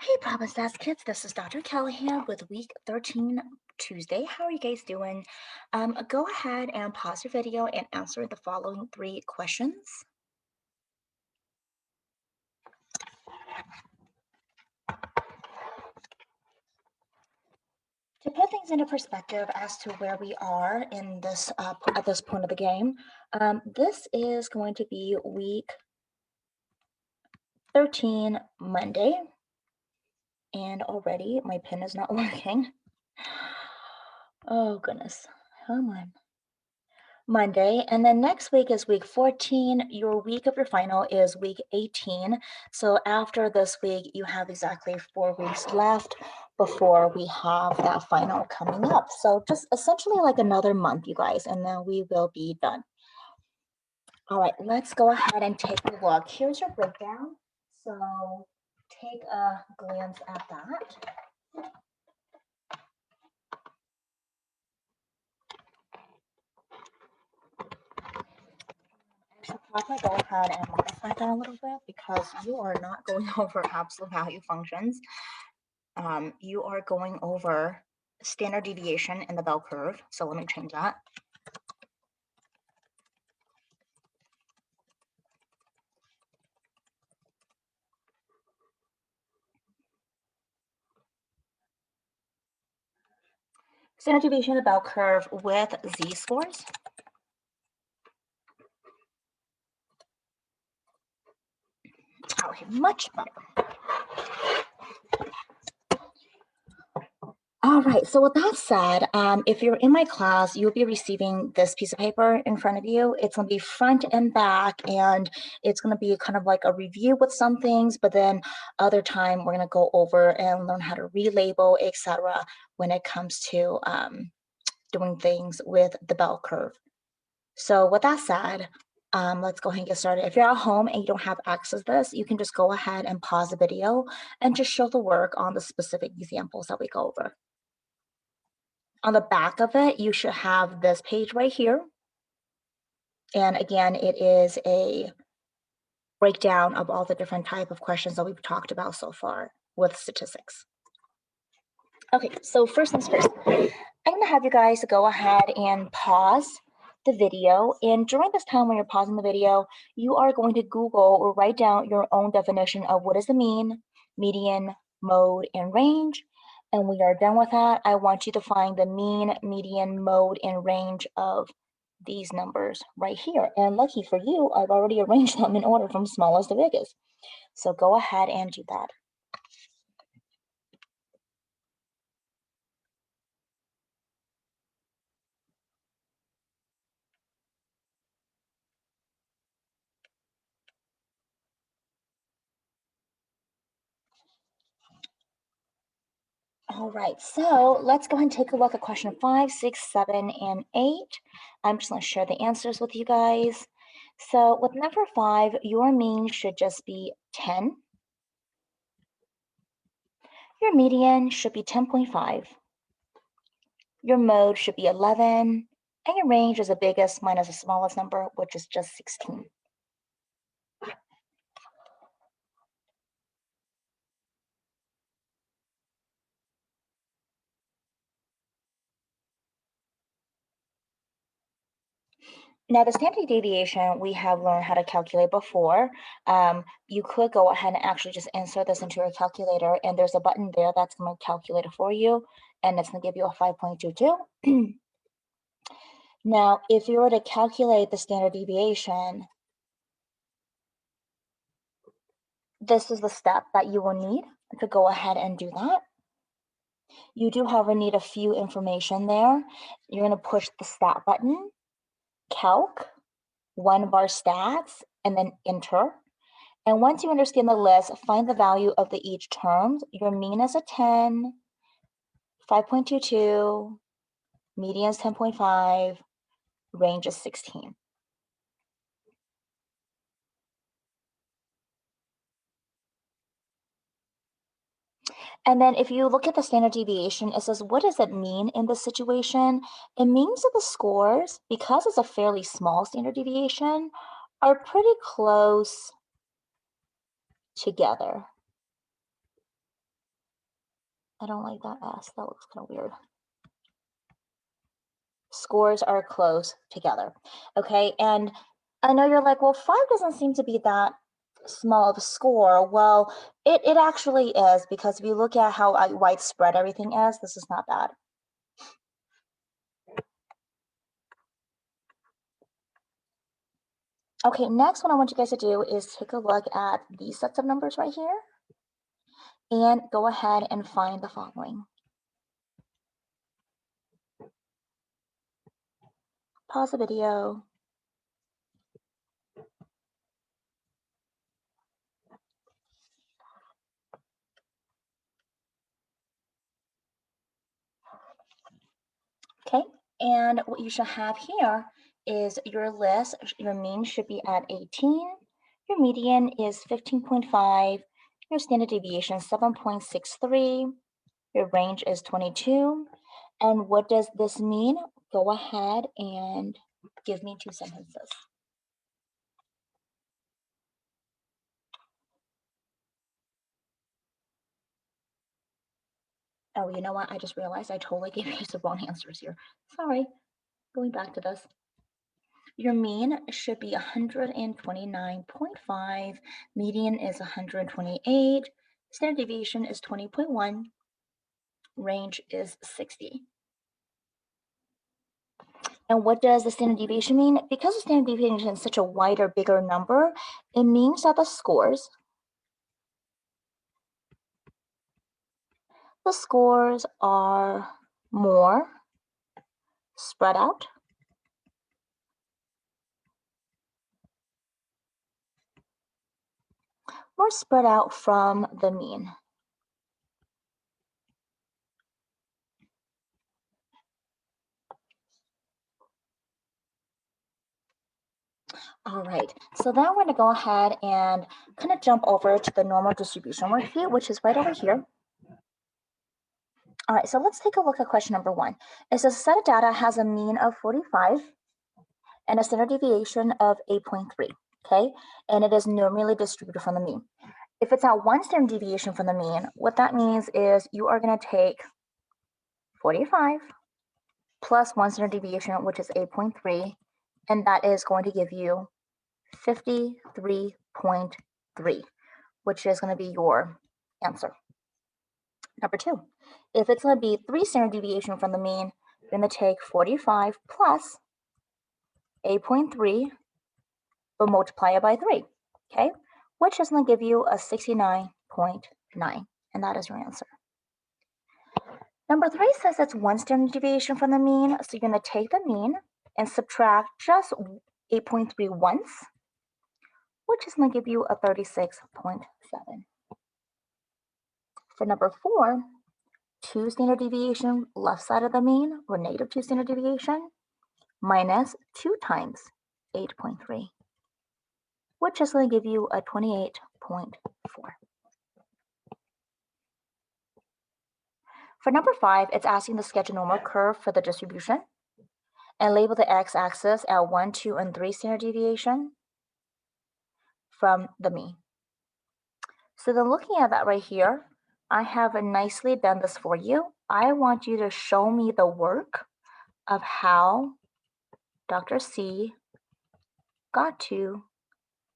Hey, ProbStats kids, this is Dr. Callahan with week 13 Tuesday. How are you guys doing? Go ahead and pause your video and answer the following 3 questions. To put things into perspective as to where we are in this at this point of the game, this is going to be week 13 Monday, and already my pen is not working. Oh goodness, come on. Monday, and then next week is week 14. Your week of your final is week 18. So after this week, you have exactly 4 weeks left before we have that final coming up. So just essentially like another month, you guys, and then we will be done. All right, let's go ahead and take a look. Here's your breakdown. So take a glance at that. Should probably go ahead and modify that a little bit because you are not going over absolute value functions. You are going over standard deviation in the bell curve. So let me change that. Standard deviation in the bell curve with z-scores. Okay, much better. All right, so with that said, if you're in my class, you'll be receiving this piece of paper in front of you. It's going to be front and back, and it's going to be kind of like a review with some things, but then other time we're going to go over and learn how to relabel, etc. when it comes to doing things with the bell curve. So with that said, let's go ahead and get started. If you're at home and you don't have access to this, you can just go ahead and pause the video and just show the work on the specific examples that we go over. On the back of it, you should have this page right here. And again, it is a breakdown of all the different type of questions that we've talked about so far with statistics. Okay, so first things first, I'm gonna have you guys go ahead and pause the video. And during this time when you're pausing the video, you are going to Google or write down your own definition of what is the mean, median, mode, and range. And when we are done with that, I want you to find the mean, median, mode, and range of these numbers right here. And lucky for you, I've already arranged them in order from smallest to biggest. So go ahead and do that. All right, so let's go ahead and take a look at question 5, 6, 7, and 8. I'm just going to share the answers with you guys. So with number 5, your mean should just be 10. Your median should be 10.5. Your mode should be 11. And your range is the biggest minus the smallest number, which is just 16. Now, the standard deviation we have learned how to calculate before. You could go ahead and actually just insert this into your calculator, and there's a button there that's going to calculate it for you, and it's going to give you a 5.22. Now, if you were to calculate the standard deviation, this is the step that you will need to go ahead and do that. You do, however, need a few information there. You're going to push the stat button, calc, 1-bar stats, and then enter. And once you understand the list, find the value of the each term. Your mean is a 10, 5.22, median is 10.5, range is 16. And then if you look at the standard deviation, it says, what does it mean in this situation? It means that the scores, because it's a fairly small standard deviation, are pretty close together. I don't like that S. That looks kind of weird. Scores are close together. Okay, and I know you're like, well, 5 doesn't seem to be that small of a score. Well, it actually is, because if you look at how widespread everything is, this is not bad. Okay, next what I want you guys to do is take a look at these sets of numbers right here and go ahead and find the following. Pause the video. Okay, and what you should have here is your list. Your mean should be at 18. Your median is 15.5. Your standard deviation 7.63. Your range is 22. And what does this mean? Go ahead and give me 2 sentences. Oh, you know what? I just realized I totally gave you the wrong answers here. Sorry. Going back to this. Your mean should be 129.5. Median is 128. Standard deviation is 20.1. Range is 60. And what does the standard deviation mean? Because the standard deviation is such a wider, bigger number, it means that the scores are more spread out. More spread out from the mean. All right, so then we're going to go ahead and kind of jump over to the normal distribution worksheet, which is right over here. All right, so let's take a look at question number 1. It says a set of data has a mean of 45 and a standard deviation of 8.3, okay? And it is normally distributed from the mean. If it's at 1 standard deviation from the mean, what that means is you are going to take 45 plus 1 standard deviation, which is 8.3, and that is going to give you 53.3, which is going to be your answer. Number 2, if it's going to be 3 standard deviation from the mean, you're going to take 45 plus 8.3, but multiply it by 3, okay? Which is going to give you a 69.9, and that is your answer. Number 3 says it's 1 standard deviation from the mean, so you're going to take the mean and subtract just 8.3 once, which is going to give you a 36.7. For number 4, 2 standard deviation left side of the mean, or negative 2 standard deviation, minus 2 times 8.3, which is going to give you a 28.4. For number 5, it's asking to sketch a normal curve for the distribution and label the x-axis at 1, 2, and 3 standard deviation from the mean. So then looking at that right here, I have nicely done this for you. I want you to show me the work of how Dr. C got to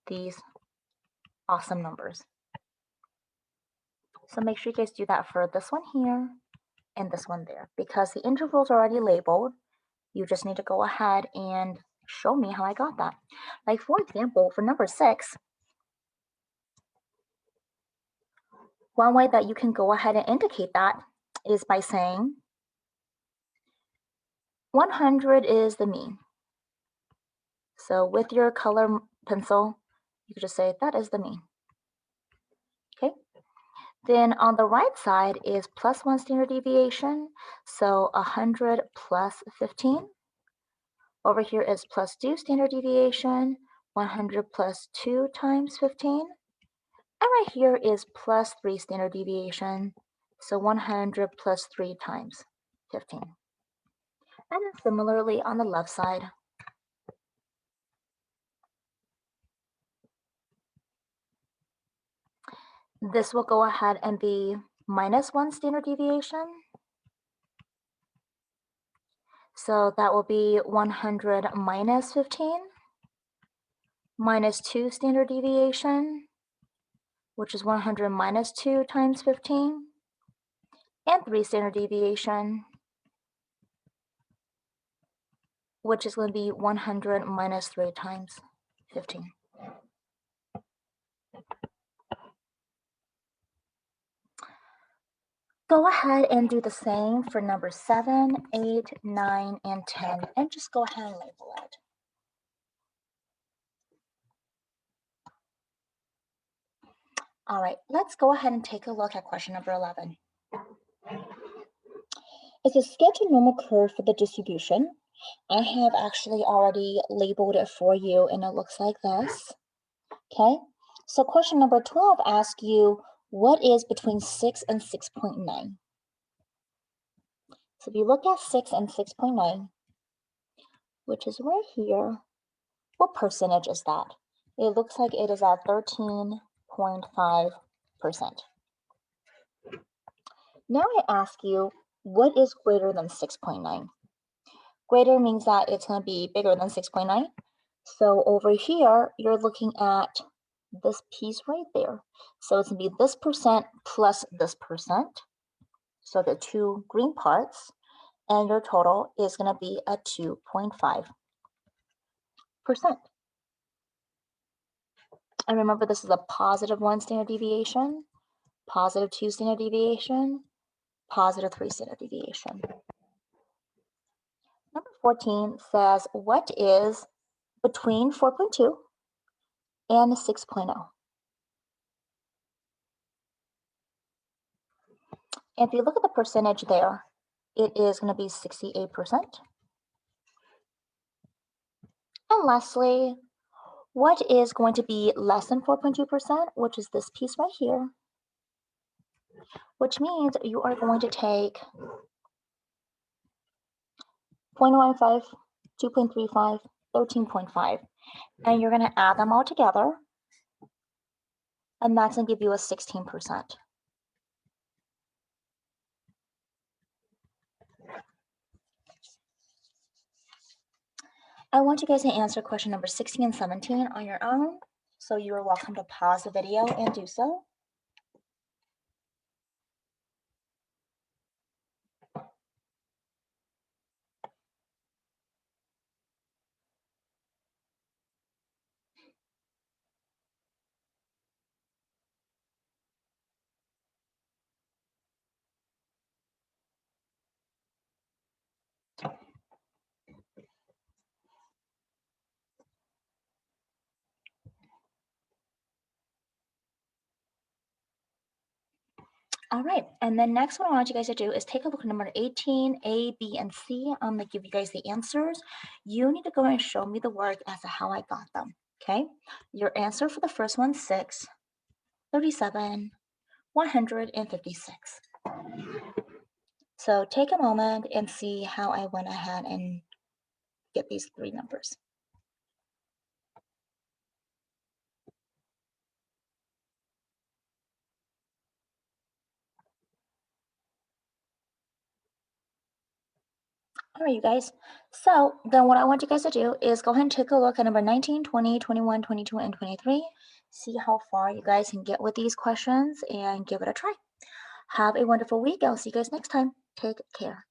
these awesome numbers. So make sure you guys do that for this one here and this one there, because the intervals are already labeled. You just need to go ahead and show me how I got that. Like for example, for number 6, one way that you can go ahead and indicate that is by saying 100 is the mean. So with your color pencil, you could just say that is the mean. Okay. Then on the right side is plus 1 standard deviation. So 100 plus 15. Over here is plus 2 standard deviation, 100 plus 2 times 15. And right here is plus 3 standard deviation. So 100 plus 3 times 15. And then similarly on the left side, this will go ahead and be minus 1 standard deviation. So that will be 100 minus 15, minus 2 standard deviation, which is 100 minus 2 times 15, and 3 standard deviation, which is going to be 100 minus 3 times 15. Go ahead and do the same for number 7, 8, 9, and 10, and just go ahead and label it. All right, let's go ahead and take a look at question number 11. It's a sketch a normal curve for the distribution. I have actually already labeled it for you, and it looks like this. Okay, so question number 12 asks you, what is between 6 and 6.9? So if you look at 6 and 6.9, which is right here, what percentage is that? It looks like it is at 13.5%. Now I ask you, what is greater than 6.9? Greater means that it's going to be bigger than 6.9. So over here, you're looking at this piece right there. So it's going to be this percent plus this percent. So the two green parts, and your total is going to be at 2.5%. And remember, this is a positive 1 standard deviation, positive 2 standard deviation, positive 3 standard deviation. Number 14 says, what is between 4.2 and 6.0? If you look at the percentage there, it is going to be 68%. And lastly, what is going to be less than 4.2%, which is this piece right here, which means you are going to take 0.15, 2.35, 13.5, and you're going to add them all together, and that's going to give you a 16%. I want you guys to answer question number 16 and 17 on your own, so you are welcome to pause the video and do so. All right, and then next what I want you guys to do is take a look at number 18, A, B, and C. I'm gonna give you guys the answers. You need to go and show me the work as to how I got them, okay? Your answer for the first one, 6, 37, 156. So take a moment and see how I went ahead and get these three numbers. All right, you guys. So then what I want you guys to do is go ahead and take a look at number 19, 20, 21, 22, and 23. See how far you guys can get with these questions and give it a try. Have a wonderful week. I'll see you guys next time. Take care.